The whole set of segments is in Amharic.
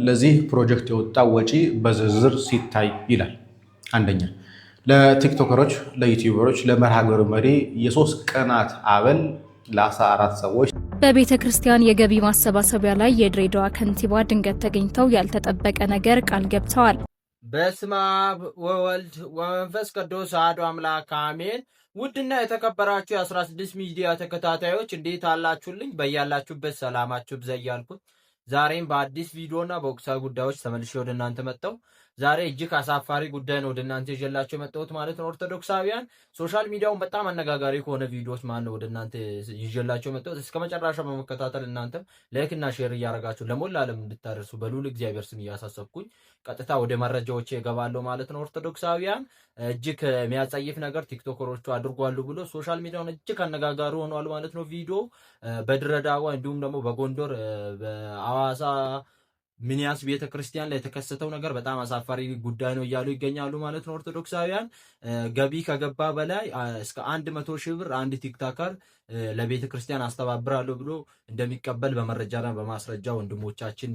ለዚህ ፕሮጀክት የወጣው ወጪ በዝርዝር ሲታይ ይላል። አንደኛ ለቲክቶከሮች፣ ለዩቲዩበሮች፣ ለመርሃ ግብሩ መሪ የ3 ቀናት አበል ለ14 ሰዎች። በቤተ ክርስቲያን የገቢ ማሰባሰቢያ ላይ የድሬዳዋ ከንቲባ ድንገት ተገኝተው ያልተጠበቀ ነገር ቃል ገብተዋል። በስመ አብ ወወልድ ወመንፈስ ቅዱስ አሐዱ አምላክ አሜን። ውድና የተከበራችሁ የ16 ሚዲያ ተከታታዮች እንዴት አላችሁልኝ? በያላችሁበት ሰላማችሁ ብዛ እያልኩት ዛሬም በአዲስ ቪዲዮና በወቅታዊ ጉዳዮች ተመልሼ ወደ እናንተ መጣሁ። ዛሬ እጅግ አሳፋሪ ጉዳይ ነው ወደ እናንተ ይዤላችሁ የመጣሁት ማለት ነው። ኦርቶዶክሳውያን ሶሻል ሚዲያውን በጣም አነጋጋሪ ከሆነ ቪዲዮዎች ማለት ነው ወደ እናንተ ይዤላችሁ የመጣሁት። እስከ መጨረሻ በመከታተል እናንተም ላይክ እና ሼር እያደረጋችሁ ለሞላ ዓለም እንድታደርሱ በልዑል እግዚአብሔር ስም እያሳሰብኩኝ ቀጥታ ወደ መረጃዎች እገባለሁ ማለት ነው። ኦርቶዶክሳውያን እጅግ የሚያጸይፍ ነገር ቲክቶከሮቹ አድርጓሉ ብሎ ሶሻል ሚዲያውን እጅግ አነጋጋሪ ሆኗል ማለት ነው። ቪዲዮ በድሬዳዋ እንዲሁም ደግሞ በጎንደር በአዋሳ ሚኒያስ ቤተክርስቲያን ላይ የተከሰተው ነገር በጣም አሳፋሪ ጉዳይ ነው እያሉ ይገኛሉ ማለት ነው። ኦርቶዶክሳውያን ገቢ ከገባ በላይ እስከ 100 ሺህ ብር አንድ ቲክቶከር ለቤተክርስቲያን አስተባብራለሁ ብሎ እንደሚቀበል በመረጃና በማስረጃ ወንድሞቻችን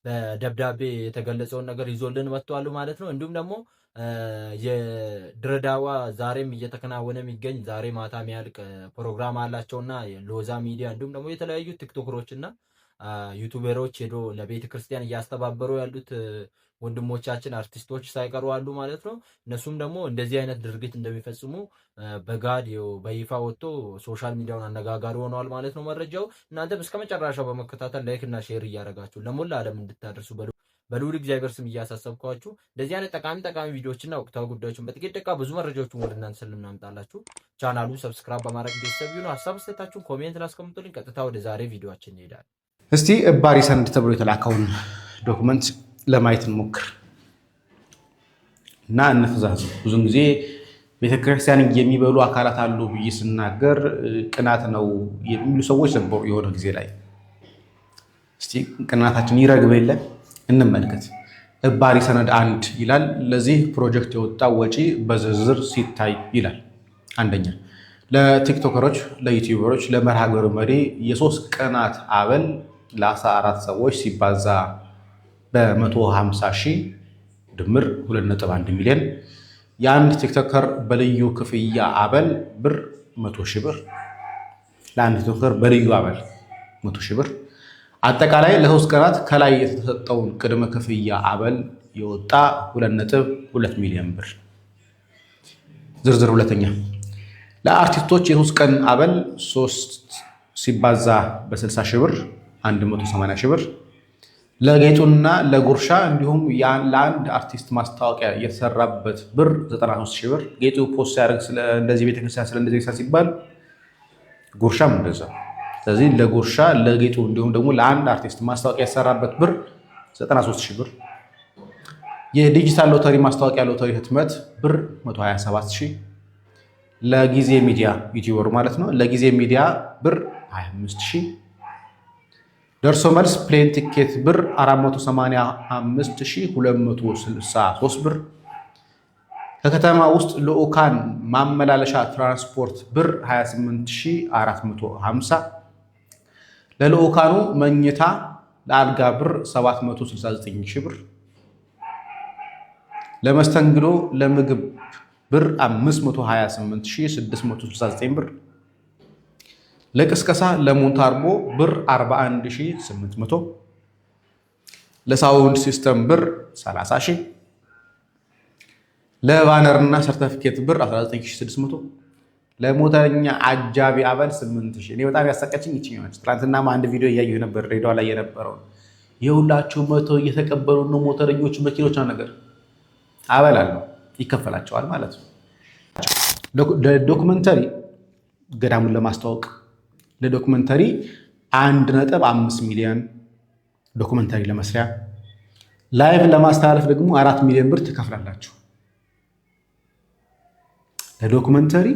በደብዳቤ የተገለጸውን ነገር ይዞልን መጥቷል ማለት ነው። እንዲሁም ደግሞ የድሬዳዋ ዛሬም እየተከናወነ የሚገኝ ዛሬ ማታ የሚያልቅ ፕሮግራም አላቸውና ሎዛ ሚዲያ እንዲሁም ደግሞ የተለያዩ ቲክቶከሮችና ዩቲዩበሮች ሄዶ ለቤተ ክርስቲያን እያስተባበሩ ያሉት ወንድሞቻችን አርቲስቶች ሳይቀሩ አሉ ማለት ነው። እነሱም ደግሞ እንደዚህ አይነት ድርጊት እንደሚፈጽሙ በጋድ በይፋ ወጥቶ ሶሻል ሚዲያውን አነጋጋሪ ሆነዋል ማለት ነው። መረጃው እናንተም እስከ መጨረሻው በመከታተል ላይክ እና ሼር እያደረጋችሁ ለሞላ ዓለም እንድታደርሱ በልዑል እግዚአብሔር ስም እያሳሰብኳችሁ እንደዚህ አይነት ጠቃሚ ቪዲዮዎችና ወቅታዊ ጉዳዮችን በጥቂት ደቂቃ ብዙ መረጃዎችን ወደ እናንተ ስለምናመጣላችሁ ቻናሉን ሰብስክራይብ በማድረግ ቤተሰብ ይሁኑ። ሀሳብ አስተያየታችሁን ኮሜንት ላስቀምጡልኝ። ቀጥታ ወደ ዛሬ ቪዲዮአችን እንሄዳለን። እስቲ እባሪ ሰነድ ተብሎ የተላከውን ዶክመንት ለማየት እንሞክር እና እንፈዛዝ። ብዙን ጊዜ ቤተክርስቲያን የሚበሉ አካላት አሉ ብዬ ስናገር ቅናት ነው የሚሉ ሰዎች ነበሩ የሆነ ጊዜ ላይ። እስቲ ቅናታችን ይረግብ የለ እንመልከት። እባሪ ሰነድ 1 ይላል ለዚህ ፕሮጀክት የወጣው ወጪ በዝርዝር ሲታይ ይላል። አንደኛ ለቲክቶከሮች፣ ለዩቲዩበሮች፣ ለመርሃ ግብሩ መሪ የ3 ቀናት አበል ለ14 ሰዎች ሲባዛ በ150 ሺህ ድምር 2.1 ሚሊዮን። የአንድ ቲክቶከር በልዩ ክፍያ አበል ብር 100 ሺህ ብር። ለአንድ ቲክቶከር በልዩ አበል 100 ሺህ ብር። አጠቃላይ ለ3 ቀናት ከላይ የተሰጠውን ቅድመ ክፍያ አበል የወጣ 2.2 ሚሊዮን ብር። ዝርዝር ሁለተኛ ለአርቲስቶች የ3 ቀን አበል 3 ሲባዛ በ60 ሺህ ብር 180 ሺህ ብር። ለጌጡና ለጉርሻ እንዲሁም ለአንድ አርቲስት ማስታወቂያ የተሰራበት ብር 93 ሺህ ብር። ጌጡ ፖስት ያደርግ እንደዚህ ቤተክርስቲያን ስለእንደዚህ ሲባል ጉርሻም እንደዛ። ስለዚህ ለጉርሻ ለጌጡ እንዲሁም ደግሞ ለአንድ አርቲስት ማስታወቂያ የተሰራበት ብር 93 ሺህ ብር። የዲጂታል ሎተሪ ማስታወቂያ ሎተሪ ህትመት ብር 127 ሺህ። ለጊዜ ሚዲያ ዩቲዩበር ማለት ነው። ለጊዜ ሚዲያ ብር 25 ሺህ። ደርሶ መልስ ፕሌን ቲኬት ብር 485263 ብር። ከከተማ ውስጥ ልዑካን ማመላለሻ ትራንስፖርት ብር 28450። ለልዑካኑ መኝታ ለአልጋ ብር 769 ሺህ ብር። ለመስተንግዶ ለምግብ ብር 528669 ብር። ለቅስቀሳ ለሞንታርቦ ብር 41800። ለሳውንድ ሲስተም ብር 30 ሺህ። ለባነርና ሰርተፊኬት ብር 19600። ለሞተረኛ አጃቢ አበል 8000። እኔ በጣም ያሳቀችኝ ይችኛለች። ትናንትና አንድ ቪዲዮ እያየሁ ነበር ሬዲዮ ላይ የነበረው የሁላችሁ መቶ እየተቀበሉ ነው ሞተረኞች መኪኖች ነገር አበል አለው ይከፈላቸዋል ማለት ነው። ለዶክመንተሪ ገዳሙን ለማስተዋወቅ ለዶክመንተሪ 1.5 ሚሊዮን ዶክመንተሪ ለመስሪያ። ላይቭ ለማስተላለፍ ደግሞ 4 ሚሊዮን ብር ትከፍላላችሁ። ለዶክመንተሪ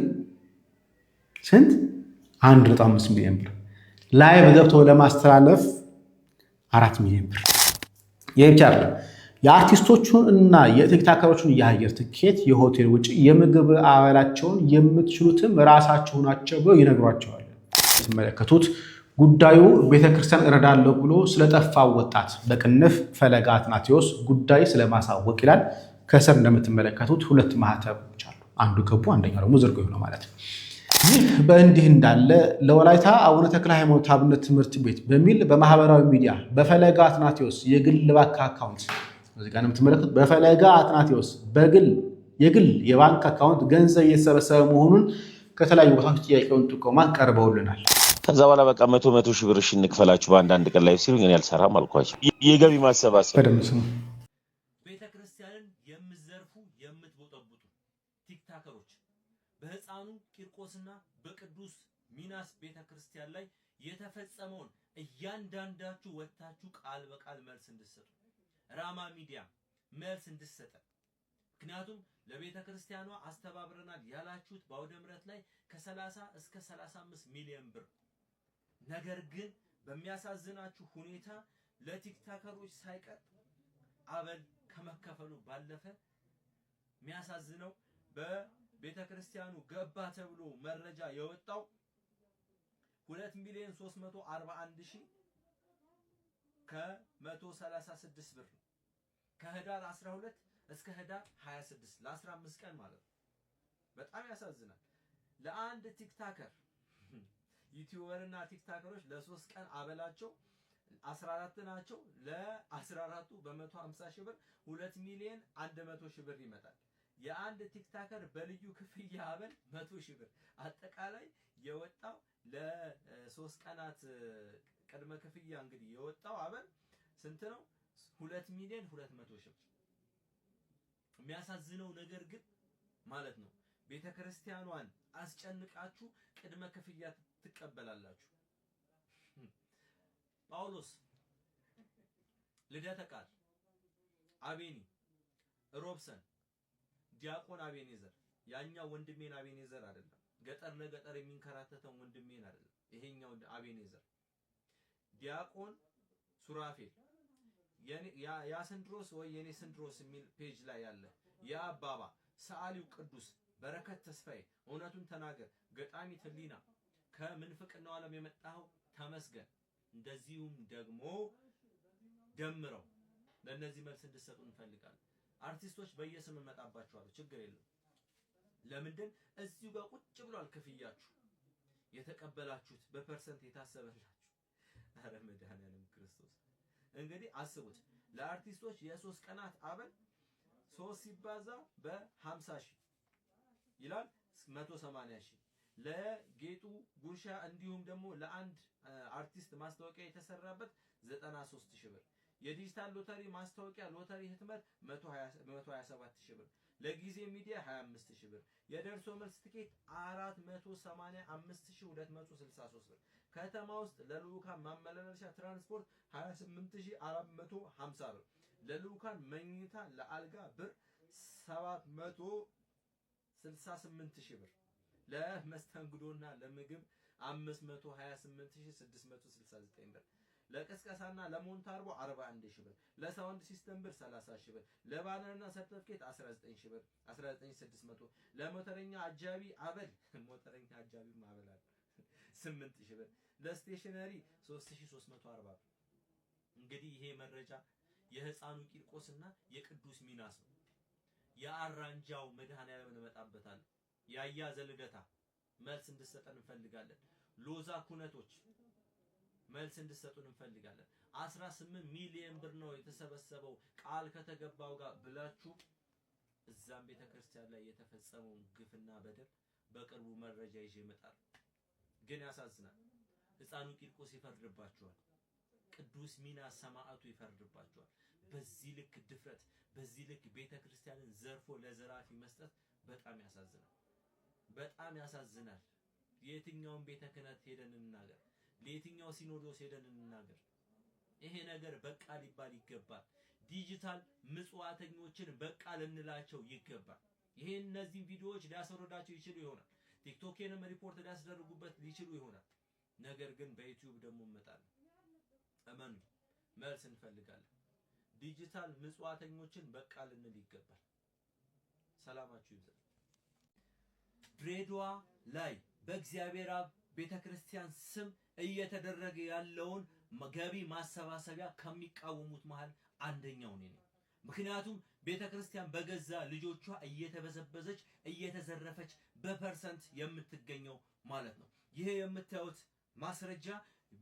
ስንት? 1.5 ሚሊዮን ብር። ላይቭ ገብቶ ለማስተላለፍ 4 ሚሊዮን ብር። ይህ ብቻ አይደለም። የአርቲስቶቹን እና የቲክቶከሮቹን የአየር ትኬት፣ የሆቴል ውጪ፣ የምግብ አበላቸውን የምትችሉትም ራሳችሁ ናቸው ብለው ይነግሯቸዋል። የምትመለከቱት ጉዳዩ ቤተክርስቲያን እረዳለሁ ብሎ ስለጠፋው ወጣት በቅንፍ ፈለገ አትናቴዎስ ጉዳይ ስለማሳወቅ ይላል። ከስር እንደምትመለከቱት ሁለት ማህተቦች አሉ። አንዱ ክቡ፣ አንደኛው ደግሞ ዝርጉ ነው ማለት ነው። ይህ በእንዲህ እንዳለ ለወላይታ አቡነ ተክለ ሃይማኖት አብነት ትምህርት ቤት በሚል በማህበራዊ ሚዲያ በፈለገ አትናቴዎስ የግል ባንክ አካውንት እዚህ ጋር የምትመለከቱት በፈለገ አትናቴዎስ የግል የባንክ አካውንት ገንዘብ እየተሰበሰበ መሆኑን ከተለያዩ ቦታዎች ጥያቄውን ጥቆማ ቀርበውልናል። ከዛ በኋላ በቃ መቶ ሺህ ብር እንክፈላችሁ በአንዳንድ ቀን ላይ ሲሉኝ እኔ አልሰራም አልኳቸው። የገቢ ማሰባሰብ ቤተክርስቲያንን የምትዘርፉ የምትቦጠቡጡ ቲክታከሮች በህፃኑ ቂርቆስና በቅዱስ ሚናስ ቤተክርስቲያን ላይ የተፈጸመውን እያንዳንዳችሁ ወጥታችሁ ቃል በቃል መልስ እንድትሰጡ ራማ ሚዲያ መልስ እንድትሰጠ። ምክንያቱም ለቤተክርስቲያኗ አስተባብረናል ያላችሁት በአውደ ምሕረት ላይ ከ30 እስከ 35 ሚሊዮን ብር፣ ነገር ግን በሚያሳዝናችሁ ሁኔታ ለቲክታከሮች ሳይቀር አበል ከመከፈሉ ባለፈ የሚያሳዝነው በቤተክርስቲያኑ ገባ ተብሎ መረጃ የወጣው 2,341,136 ብር ነው። ከህዳር 12 እስከ ህዳር 26 ለ15 ቀን ማለት ነው። በጣም ያሳዝናል። ለአንድ ቲክታከር ዩቲዩበርና ቲክታከሮች ለ3 ቀን አበላቸው 14 ናቸው። ለ14ቱ በ150 ሺህ ብር 2,100,000 ብር ይመጣል። የአንድ ቲክታከር በልዩ ክፍያ አበል 100 ሺህ ብር አጠቃላይ የወጣው ለ3 ቀናት ቅድመ ክፍያ እንግዲህ የወጣው አበል ስንት ነው? 2,200,000 ብር። የሚያሳዝነው ነገር ግን ማለት ነው ቤተክርስቲያኗን አስጨንቃችሁ ቅድመ ክፍያ ትቀበላላችሁ። ጳውሎስ፣ ልደተ ቃል፣ አቤኒ፣ ሮብሰን፣ ዲያቆን አቤኔዘር፣ ያኛው ወንድሜን አቤኔዘር አይደለም፣ ገጠር ለገጠር የሚንከራተተው ወንድሜን አይደለም፣ ይሄኛው አቤኔዘር፣ ዲያቆን ሱራፌል፣ ያ ስንድሮስ ወይ የኔ ስንድሮስ የሚል ፔጅ ላይ ያለ የአባባ ሰዓሊው ቅዱስ በረከት ተስፋዬ፣ እውነቱን ተናገር፣ ገጣሚ ትሊና፣ ከምንፍቅናው ዓለም የመጣው ተመስገን፣ እንደዚሁም ደግሞ ደምረው ለነዚህ መልስ እንድትሰጡ እንፈልጋለን። አርቲስቶች በየስም እንመጣባችኋለሁ፣ ችግር የለም። ለምንድን እዚሁ ጋር ቁጭ ብሏል ክፍያችሁ የተቀበላችሁት በፐርሰንት የታሰበላችሁ። አረ መድኃኒዓለም ክርስቶስ እንግዲህ አስቡት። ለአርቲስቶች የ3 ቀናት አበል 3 ሲባዛ በ50 ሺህ ይላል 180 ሺህ። ለጌጡ ጉርሻ እንዲሁም ደግሞ ለአንድ አርቲስት ማስታወቂያ የተሰራበት 93 ሺህ ብር። የዲጂታል ሎተሪ ማስታወቂያ ሎተሪ ህትመት 127 ሺህ ብር። ለጊዜ ሚዲያ 25 ሺህ ብር። የደርሶ መልስ ትኬት 485,263 ብር። ከተማ ውስጥ ለልኡካን ማመላለሻ ትራንስፖርት 28,450 ብር። ለልኡካን መኝታ ለአልጋ ብር 768,000 ብር። ለመስተንግዶና ለምግብ 528,669 ብር። ለቅስቀሳና ለሞንታርቦ 41,000 ብር። ለሳውንድ ሲስተም ብር 30,000 ብር። ለባነርና ሰርተፍኬት 19,000 ብር 19,600። ለሞተረኛ አጃቢ አበል ሞተረኛ አጃቢ ማበላል 8,000 ብር። ለስቴሽነሪ 3,340 ብር። እንግዲህ ይሄ መረጃ የህፃኑ ቂርቆስና የቅዱስ ሚናስ ነው። የአራንጃው መድኃኒዓለም እንመጣበታለን። ያያ ዘልደታ መልስ እንድሰጠን እንፈልጋለን። ሎዛ ኩነቶች መልስ እንድሰጡን እንፈልጋለን። 18 ሚሊዮን ብር ነው የተሰበሰበው ቃል ከተገባው ጋር ብላችሁ እዛም ቤተክርስቲያን ላይ የተፈጸመውን ግፍና በደል በቅርቡ መረጃ ይዤ እመጣለሁ። ግን ያሳዝናል። ህፃኑ ቂርቆስ ይፈርድባቸዋል። ቅዱስ ሚናስ ሰማዕቱ ይፈርድባቸዋል። በዚህ ልክ ድፍረት፣ በዚህ ልክ ቤተክርስቲያንን ዘርፎ ለዘራፊ መስጠት በጣም ያሳዝናል። በጣም ያሳዝናል። የትኛውን ቤተ ክህነት ሄደን እንናገር? ለየትኛው ሲኖዶስ ሄደን እንናገር? ይሄ ነገር በቃ ሊባል ይገባል። ዲጂታል ምጽዋተኞችን በቃ ልንላቸው ይገባል። ይሄ እነዚህ ቪዲዮዎች ሊያስወርዳቸው ይችሉ ይሆናል። ቲክቶክንም ሪፖርት ሊያስደርጉበት ሊችሉ ይሆናል። ነገር ግን በዩቲዩብ ደግሞ እንመጣለን። እመኑ፣ መልስ እንፈልጋለን። ዲጂታል ምጽዋተኞችን በቃ ልንል ይገባል። ሰላማችሁ ይብዛ። ድሬዳዋ ላይ በእግዚአብሔር አብ ቤተክርስቲያን ስም እየተደረገ ያለውን ገቢ ማሰባሰቢያ ከሚቃወሙት መሃል አንደኛው ነኝ። ምክንያቱም ቤተክርስቲያን በገዛ ልጆቿ እየተበዘበዘች እየተዘረፈች በፐርሰንት የምትገኘው ማለት ነው። ይሄ የምታዩት ማስረጃ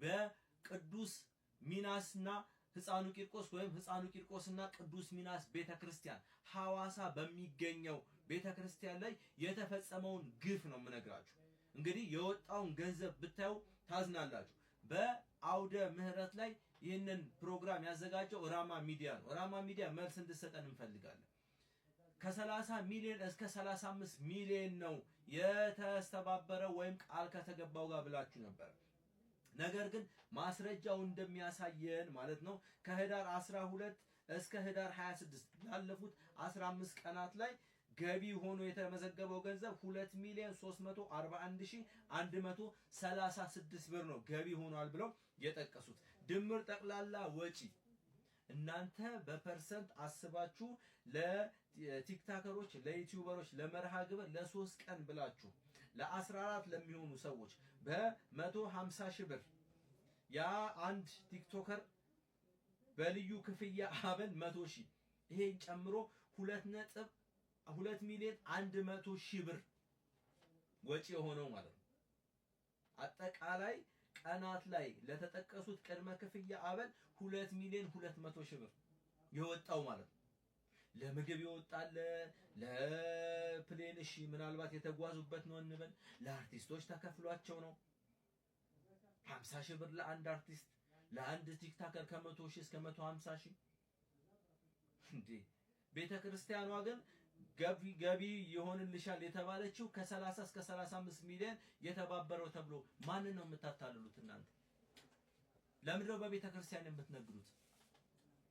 በቅዱስ ሚናስና ሕፃኑ ቂርቆስ ወይም ሕፃኑ ቂርቆስና ቅዱስ ሚናስ ቤተክርስቲያን ሐዋሳ በሚገኘው ቤተክርስቲያን ላይ የተፈጸመውን ግፍ ነው የምነግራችሁ። እንግዲህ የወጣውን ገንዘብ ብታዩ ታዝናላችሁ። በአውደ ምህረት ላይ ይህንን ፕሮግራም ያዘጋጀው ራማ ሚዲያ ነው። ራማ ሚዲያ መልስ እንድሰጠን እንፈልጋለን። ከ30 ሚሊዮን እስከ 35 ሚሊዮን ነው የተስተባበረው ወይም ቃል ከተገባው ጋር ብላችሁ ነበር። ነገር ግን ማስረጃው እንደሚያሳየን ማለት ነው ከህዳር 12 እስከ ህዳር 26 ላለፉት 15 ቀናት ላይ ገቢ ሆኖ የተመዘገበው ገንዘብ 2,341,136 ብር ነው ገቢ ሆኗል ብለው የጠቀሱት። ድምር ጠቅላላ ወጪ እናንተ በፐርሰንት አስባችሁ ለቲክታከሮች፣ ለዩቲዩበሮች፣ ለመርሃ ግብር ለ3 ቀን ብላችሁ ለ14 ለሚሆኑ ሰዎች በ150 ሺህ ብር ያ አንድ ቲክቶከር በልዩ ክፍያ አበል 100 ሺህ ይሄን ጨምሮ 2 ሚሊዮን 100 ሺህ ብር ወጪ የሆነው ማለት ነው። አጠቃላይ ቀናት ላይ ለተጠቀሱት ቅድመ ክፍያ አበል 2 ሚሊዮን 200 ሺህ ብር የወጣው ማለት ነው። ለምግብ ይወጣል፣ ለፕሌን እሺ ምናልባት የተጓዙበት ነው እንበል፣ ለአርቲስቶች ተከፍሏቸው ነው 50 ሺህ ብር ለአንድ አርቲስት፣ ለአንድ ቲክታከር ከ100 ሺህ እስከ 150 ሺህ። እንዴ ቤተክርስቲያኗ ግን ገቢ ይሆንልሻል የተባለችው ከ30 እስከ 35 ሚሊዮን የተባበረው ተብሎ ማንን ነው የምታታልሉት እናንተ? ለምንድን ነው በቤተክርስቲያን የምትነግሩት?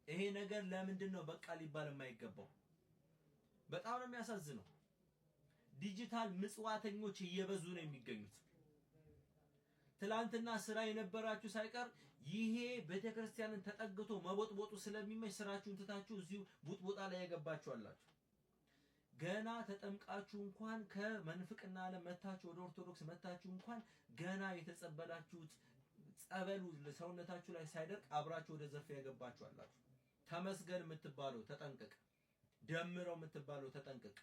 ይሄ ነገር ለምንድን ነው በቃ ሊባል የማይገባው? በጣም ነው የሚያሳዝነው። ዲጂታል ምጽዋተኞች እየበዙ ነው የሚገኙት። ትላንትና ስራ የነበራችሁ ሳይቀር ይሄ ቤተክርስቲያንን ተጠግቶ መቦጥቦጡ ስለሚመች ስራችሁን ትታችሁ እዚሁ ቡጥቡጣ ላይ የገባችሁ አላችሁ። ገና ተጠምቃችሁ እንኳን ከመንፍቅና ዓለም መታችሁ ወደ ኦርቶዶክስ መታችሁ እንኳን ገና የተጸበላችሁት ጸበሉ ሰውነታችሁ ላይ ሳይደርቅ አብራችሁ ወደ ዘርፍ የገባችሁ አላችሁ። ተመስገን የምትባለው ተጠንቀቅ፣ ደምረው የምትባለው ተጠንቀቅ።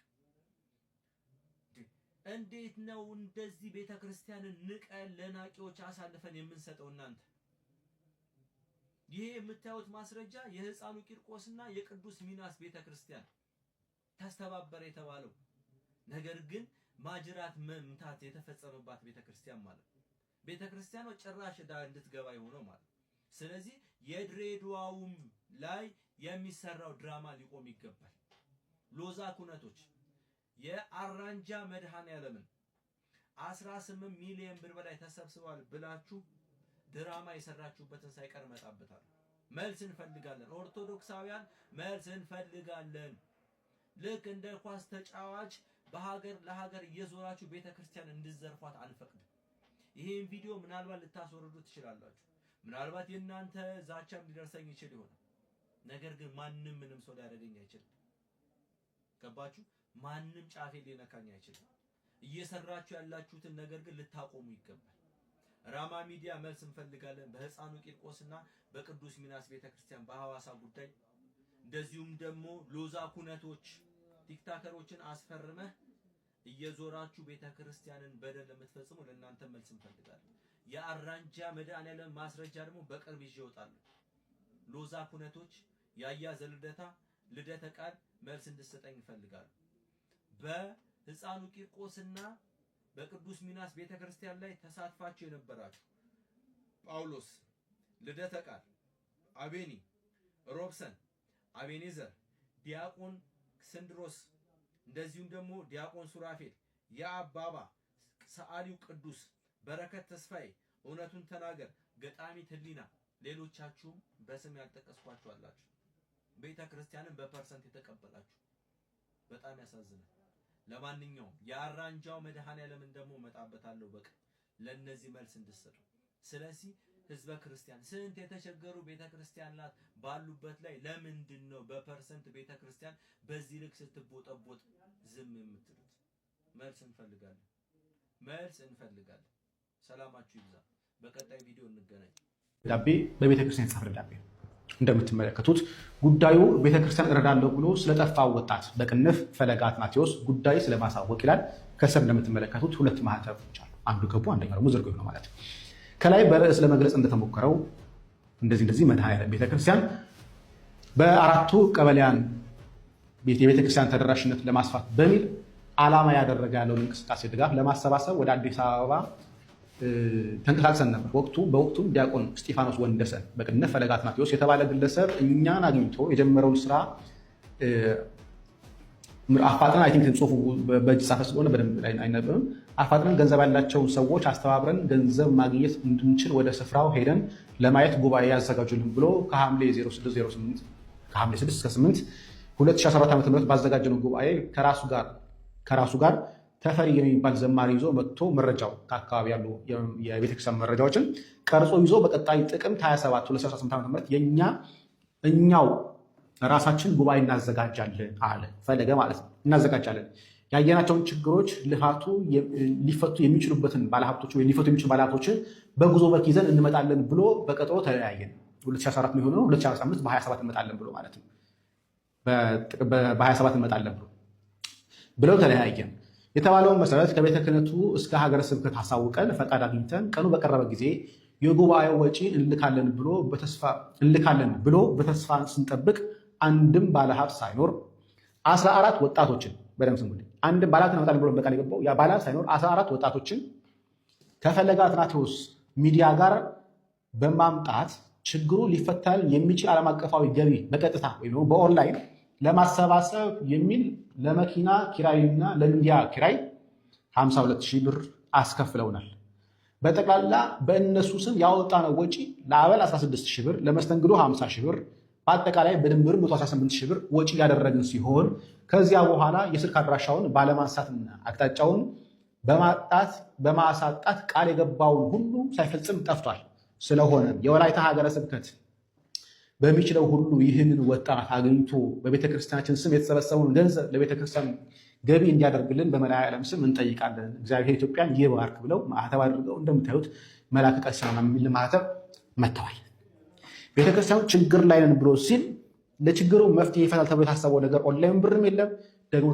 እንዴት ነው እንደዚህ ቤተክርስቲያንን ንቀን ለናቂዎች አሳልፈን የምንሰጠው እናንተ? ይሄ የምታዩት ማስረጃ የሕፃኑ ቂርቆስና የቅዱስ ሚናስ ቤተክርስቲያን ተስተባበረ የተባለው ነገር ግን ማጅራት መምታት የተፈጸመባት ቤተክርስቲያን ማለት ቤተክርስቲያኗ ጭራሽ ዕዳ እንድትገባ የሆነው ማለት። ስለዚህ የድሬዳዋውም ላይ የሚሰራው ድራማ ሊቆም ይገባል። ሎዛ ኩነቶች የአራንጃ መድኃኔዓለምን 18 ሚሊዮን ብር በላይ ተሰብስቧል ብላችሁ ድራማ የሰራችሁበትን ሳይቀር መጣበታል። መልስ እንፈልጋለን። ኦርቶዶክሳውያን መልስ እንፈልጋለን። ልክ እንደ ኳስ ተጫዋች በሀገር ለሀገር እየዞራችሁ ቤተክርስቲያን እንድዘርፏት አንፈቅድም። ይሄን ቪዲዮ ምናልባት ልታስወርዱ ትችላላችሁ። ምናልባት የእናንተ ዛቻም ሊደርሰኝ ይችል ይሆናል። ነገር ግን ማንም ምንም ሰው ሊያደርገኝ አይችልም። ገባችሁ? ማንም ጫፌ ሊነካኝ አይችልም። እየሰራችሁ ያላችሁትን ነገር ግን ልታቆሙ ይገባል። ራማ ሚዲያ መልስ እንፈልጋለን በሕፃኑ ቂርቆስና በቅዱስ ሚናስ ቤተክርስቲያን በሐዋሳ ጉዳይ። እንደዚሁም ደግሞ ሎዛ ኩነቶች ቲክታከሮችን አስፈርመህ እየዞራችሁ ቤተክርስቲያንን በደል ለምትፈጽሙ ለእናንተ መልስ እንፈልጋለን። የአራንጃ መድኃኔዓለም ማስረጃ ደግሞ በቅርብ ይዤ እወጣለሁ። ሎዛ ኩነቶች ያያ ዘልደታ ልደተ ቃል መልስ እንድሰጠኝ ይፈልጋሉ። በሕፃኑ ቂርቆስና በቅዱስ ሚናስ ቤተክርስቲያን ላይ ተሳትፋችሁ የነበራችሁ ጳውሎስ፣ ልደተ ቃል፣ አቤኒ፣ ሮብሰን፣ አቤኔዘር፣ ዲያቆን ስንድሮስ እንደዚሁም ደግሞ ዲያቆን ሱራፌል፣ የአባባ ሰዓሊው ቅዱስ በረከት ተስፋዬ፣ እውነቱን ተናገር፣ ገጣሚት ህሊና፣ ሌሎቻችሁም በስም ያልጠቀስኳችሁ አላችሁ። ቤተክርስቲያንን በፐርሰንት የተቀበላችሁ በጣም ያሳዝናል። ለማንኛውም የአራንጃው መድኃኔዓለምን ደግሞ መጣበታለሁ በቃ ለነዚህ መልስ እንድሰጡ። ስለዚህ ህዝበ ክርስቲያን ስንት የተቸገሩ ቤተክርስቲያናት ባሉበት ላይ ለምንድን ነው በፐርሰንት ቤተክርስቲያን በዚህ ልክ ስትቦጠቦጥ ዝም የምትሉት? መልስ እንፈልጋለን፣ መልስ እንፈልጋለን። ሰላማችሁ ይብዛ። በቀጣይ ቪዲዮ እንገናኝ። ደብዳቤ በቤተክርስቲያን የተጻፈ ደብዳቤ እንደምትመለከቱት ጉዳዩ ቤተክርስቲያን እረዳለሁ ብሎ ስለጠፋው ወጣት በቅንፍ ፈለገ አትናቴዎስ ጉዳይ ስለማሳወቅ ይላል። ከስር እንደምትመለከቱት ሁለት ማህተቦች አሉ። አንዱ ገቡ፣ አንደኛው ደግሞ ዝርግ ነው ማለት ነው። ከላይ በርዕስ ለመግለጽ እንደተሞከረው እንደዚህ መድኃኔዓለም ቤተክርስቲያን በአራቱ ቀበሌያን የቤተክርስቲያን ተደራሽነት ለማስፋት በሚል ዓላማ ያደረገ ያለውን እንቅስቃሴ ድጋፍ ለማሰባሰብ ወደ አዲስ አበባ ተንቀሳቅሰን ነበር። በወቅቱ ዲያቆን እስጢፋኖስ ወንደሰን በቅንፍ ፈለገ አትናቴዎስ የተባለ ግለሰብ እኛን አግኝቶ የጀመረውን ስራ አፋጥነን አይ ቲንክ ጽሁፉ በእጅ ጻፈ ስለሆነ በደንብ ላይ አይነበብም። አፋጥነን ገንዘብ ያላቸውን ሰዎች አስተባብረን ገንዘብ ማግኘት እንድንችል ወደ ስፍራው ሄደን ለማየት ጉባኤ ያዘጋጁልን ብሎ ከሐምሌ 6 እስከ 8 2014 ዓ.ም ባዘጋጀነው ጉባኤ ከራሱ ጋር ተፈሪ የሚባል ዘማሪ ይዞ መጥቶ መረጃው ከአካባቢ ያሉ የቤተክርስቲያን መረጃዎችን ቀርጾ ይዞ በቀጣይ ጥቅምት 27 2018 ዓ.ም እኛው ራሳችን ጉባኤ እናዘጋጃለን አለ። ፈለገ ማለት ነው። እናዘጋጃለን ያየናቸውን ችግሮች ልፋቱ ሊፈቱ የሚችሉበትን ባለሀብቶች ወይ ሊፈቱ የሚችሉ ባለሀብቶችን በጉዞ መልክ ይዘን እንመጣለን ብሎ በቀጠሮ ተለያየን። 2014 ነው የሆነው። 2015 በ27 እንመጣለን ብሎ ማለት ነው። በ27 እንመጣለን ብለው ተለያየን። የተባለውን መሰረት ከቤተ ክህነቱ እስከ ሀገረ ስብከት አሳውቀን ፈቃድ አግኝተን ቀኑ በቀረበ ጊዜ የጉባኤው ወጪ እንልካለን ብሎ በተስፋ ስንጠብቅ አንድም ባለሀብት ሳይኖር 14 ወጣቶችን በደምብ ስሙልኝ፣ አንድም ባለሀብት እናመጣለን ብሎ በቃል የገባው ያ ባለሀብት ሳይኖር 14 ወጣቶችን ከፈለገ አትናቴዎስ ሚዲያ ጋር በማምጣት ችግሩ ሊፈታል የሚችል ዓለም አቀፋዊ ገቢ በቀጥታ ወይም በኦንላይን ለማሰባሰብ የሚል ለመኪና ኪራይና ለሚዲያ ኪራይ 52,000 ብር አስከፍለውናል። በጠቅላላ በእነሱ ስም ያወጣነው ወጪ ለአበል 16,000 ብር፣ ለመስተንግዶ 50,000 ብር፣ በአጠቃላይ በድምር 118,000 ብር ወጪ ያደረግን ሲሆን ከዚያ በኋላ የስልክ አድራሻውን ባለማንሳትና አቅጣጫውን በማሳጣት ቃል የገባውን ሁሉ ሳይፈጽም ጠፍቷል። ስለሆነ የወላይታ ሀገረ ስብከት በሚችለው ሁሉ ይህንን ወጣት አግኝቶ በቤተክርስቲያናችን ስም የተሰበሰበውን ገንዘብ ለቤተክርስቲያን ገቢ እንዲያደርግልን በመድኃኔዓለም ስም እንጠይቃለን። እግዚአብሔር ኢትዮጵያን ይባርክ ብለው ማህተብ አድርገው እንደምታዩት መልአከ ቀሲስ የሚል ማህተብ መጥተዋል። ቤተክርስቲያኑ ችግር ላይ ነን ብሎ ሲል ለችግሩ መፍትሄ ይፈታል ተብሎ የታሰበው ነገር ኦንላይን ብርም የለም። ደግሞ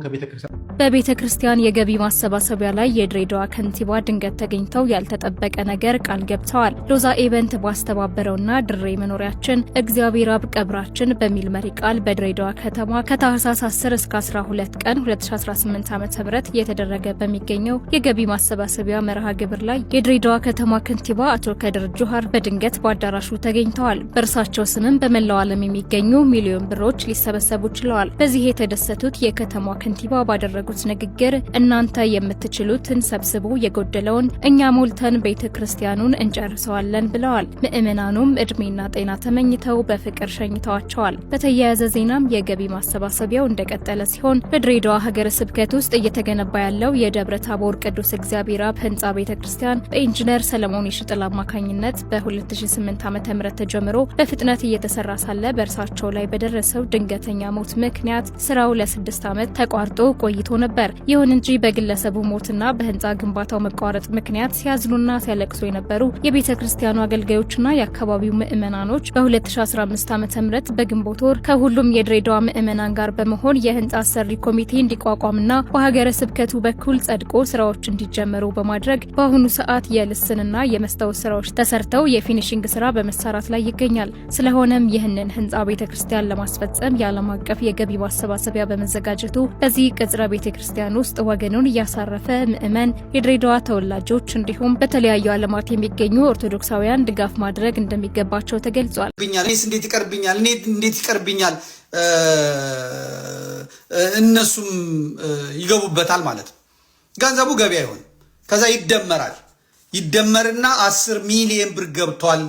በቤተ ክርስቲያን የገቢ ማሰባሰቢያ ላይ የድሬዳዋ ከንቲባ ድንገት ተገኝተው ያልተጠበቀ ነገር ቃል ገብተዋል። ሎዛ ኢቨንት ባስተባበረውና ድሬ መኖሪያችን እግዚአብሔር አብ ቀብራችን በሚል መሪ ቃል በድሬዳዋ ከተማ ከታህሳስ 10 እስከ 12 ቀን 2018 ዓ.ም እየተደረገ በሚገኘው የገቢ ማሰባሰቢያ መርሃ ግብር ላይ የድሬዳዋ ከተማ ከንቲባ አቶ ከድር ጁሃር በድንገት በአዳራሹ ተገኝተዋል። በእርሳቸው ስምም በመላው ዓለም የሚገኙ ሚሊዮን ብሮች ሊሰበሰቡ ችለዋል። በዚህ የተደሰቱት የከተማ ከንቲባ ባደረጉት ንግግር እናንተ የምትችሉትን ሰብስቡ፣ የጎደለውን እኛ ሞልተን ቤተክርስቲያኑን እንጨርሰዋለን ብለዋል። ምእመናኑም እድሜና ጤና ተመኝተው በፍቅር ሸኝተዋቸዋል። በተያያዘ ዜናም የገቢ ማሰባሰቢያው እንደቀጠለ ሲሆን በድሬዳዋ ሀገረ ስብከት ውስጥ እየተገነባ ያለው የደብረ ታቦር ቅዱስ እግዚአብሔር አብ ህንጻ ቤተክርስቲያን በኢንጂነር ሰለሞን ይሽጥል አማካኝነት በ2008 ዓ.ም ተጀምሮ በፍጥነት እየተሰራ ሳለ በእርሳቸው ላይ በደረሰው ድንገተኛ ሞት ምክንያት ስራው ለ6 ዓመት ተቋርጦ ቆይቶ ነበር። ይሁን እንጂ በግለሰቡ ሞትና በህንጻ ግንባታው መቋረጥ ምክንያት ሲያዝኑና ሲያለቅሱ የነበሩ የቤተ ክርስቲያኑ አገልጋዮችና የአካባቢው ምዕመናኖች በ2015 ዓ.ም በግንቦት ወር ከሁሉም የድሬዳዋ ምዕመናን ጋር በመሆን የህንጻ አሰሪ ኮሚቴ እንዲቋቋምና በሀገረ ስብከቱ በኩል ጸድቆ ስራዎች እንዲጀመሩ በማድረግ በአሁኑ ሰዓት የልስንና የመስታወት ስራዎች ተሰርተው የፊኒሺንግ ስራ በመሰራት ላይ ይገኛል። ስለሆነም ይህንን ህንጻ ቤተ ክርስቲያን ለማስፈጸም የዓለም አቀፍ የገቢ ማሰባሰቢያ በመዘጋጀቱ በዚህ ቅጽረ ቤተ ክርስቲያን ውስጥ ወገኑን እያሳረፈ ምዕመን፣ የድሬዳዋ ተወላጆች እንዲሁም በተለያዩ ዓለማት የሚገኙ ኦርቶዶክሳውያን ድጋፍ ማድረግ እንደሚገባቸው ተገልጿል። እኔስ እንዴት ይቀርብኛል እነሱም ይገቡበታል ማለት ነው። ገንዘቡ ገቢ አይሆንም። ከዛ ይደመርና 10 ሚሊዮን ብር ገብቷል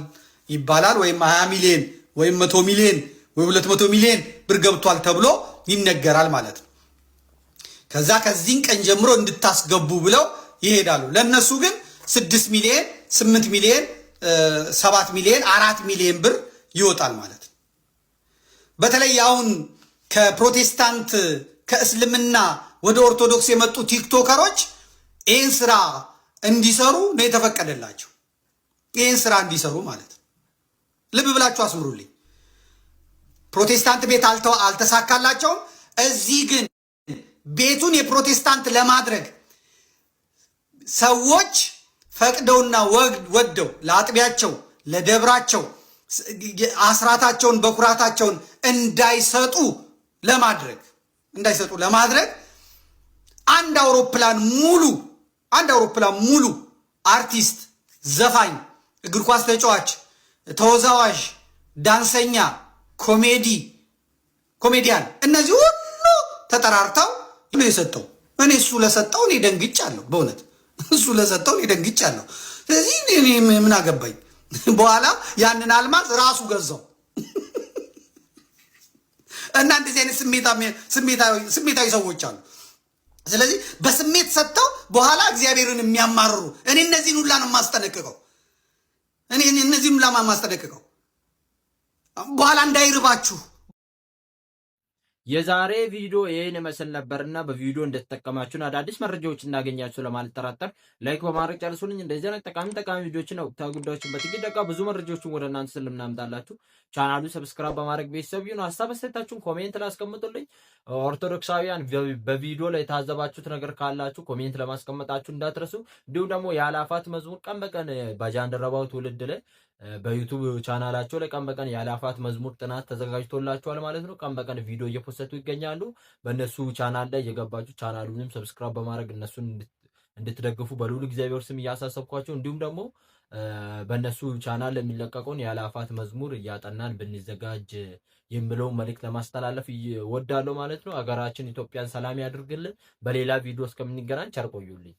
ይባላል፣ ወይም 20 ሚሊዮን ወይም 100 ሚሊዮን ወይ 200 ሚሊዮን ብር ገብቷል ተብሎ ይነገራል ማለት ነው። ከዛ ከዚህን ቀን ጀምሮ እንድታስገቡ ብለው ይሄዳሉ። ለነሱ ግን 6 ሚሊዮን 8 ሚሊዮን 7 ሚሊዮን 4 ሚሊዮን ብር ይወጣል ማለት ነው። በተለይ አሁን ከፕሮቴስታንት ከእስልምና ወደ ኦርቶዶክስ የመጡ ቲክቶከሮች ይህን ስራ እንዲሰሩ ነው የተፈቀደላቸው። ይህን ስራ እንዲሰሩ ማለት ነው። ልብ ብላችሁ አስምሩልኝ። ፕሮቴስታንት ቤት አልተሳካላቸውም። እዚህ ግን ቤቱን የፕሮቴስታንት ለማድረግ ሰዎች ፈቅደውና ወደው ለአጥቢያቸው ለደብራቸው አስራታቸውን በኩራታቸውን እንዳይሰጡ ለማድረግ አንድ አውሮፕላን ሙሉ አርቲስት፣ ዘፋኝ፣ እግር ኳስ ተጫዋች፣ ተወዛዋዥ፣ ዳንሰኛ፣ ኮሜዲያን እነዚህ ሁሉ ተጠራርተው ነው የሰጠው። እኔ እሱ ለሰጠው እኔ ደንግጫለሁ። በእውነት እሱ ለሰጠው እኔ ደንግጫለሁ። ስለዚህ እኔ ምን አገባኝ? በኋላ ያንን አልማዝ ራሱ ገዛው እና እንደዚህ አይነት ስሜታዊ ሰዎች አሉ። ስለዚህ በስሜት ሰጥተው በኋላ እግዚአብሔርን የሚያማርሩ እኔ እነዚህን ሁላ ነው የማስጠነቅቀው። በኋላ እንዳይርባችሁ። የዛሬ ቪዲዮ ይህን ይመስል ነበርና በቪዲዮ እንደተጠቀማችሁን አዳዲስ መረጃዎች እናገኛችሁ ለማልጠራጠር ላይክ በማድረግ ጨርሱልኝ። እንደዚህ አይነት ጠቃሚ ቪዲዮዎችን ወቅታዊ ጉዳዮችን በጥቂት ደቂቃ ብዙ መረጃዎችን ወደ እናንተ ስለምናምጣላችሁ ቻናሉ ሰብስክራይብ በማድረግ ቤተሰብ ይሁኑ። ሀሳብ አስተያየታችሁን ኮሜንት ላይ አስቀምጡልኝ። ኦርቶዶክሳውያን በቪዲዮ ላይ የታዘባችሁት ነገር ካላችሁ ኮሜንት ለማስቀመጣችሁ እንዳትረሱ። እንዲሁም ደግሞ የአላፋት መዝሙር ቀን በቀን በጃንደረባው ትውልድ ላይ በዩቲዩብ ቻናላቸው ላይ ቀን በቀን የአላፋት መዝሙር ጥናት ተዘጋጅቶላችኋል ማለት ነው። ቀን በቀን ቪዲዮ እየፖስቱ ይገኛሉ። በእነሱ ቻናል ላይ እየገባችሁ ቻናሉንም ሰብስክራይብ በማድረግ እነሱን እንድትደግፉ በልዑል እግዚአብሔር ስም እያሳሰብኳቸው፣ እንዲሁም ደግሞ በእነሱ ቻናል የሚለቀቀውን የአላፋት መዝሙር እያጠናን ብንዘጋጅ የሚለውን መልእክት ለማስተላለፍ እወዳለሁ ማለት ነው። ሀገራችን ኢትዮጵያን ሰላም ያድርግልን። በሌላ ቪዲዮ እስከምንገናኝ ቸር ቆዩልኝ።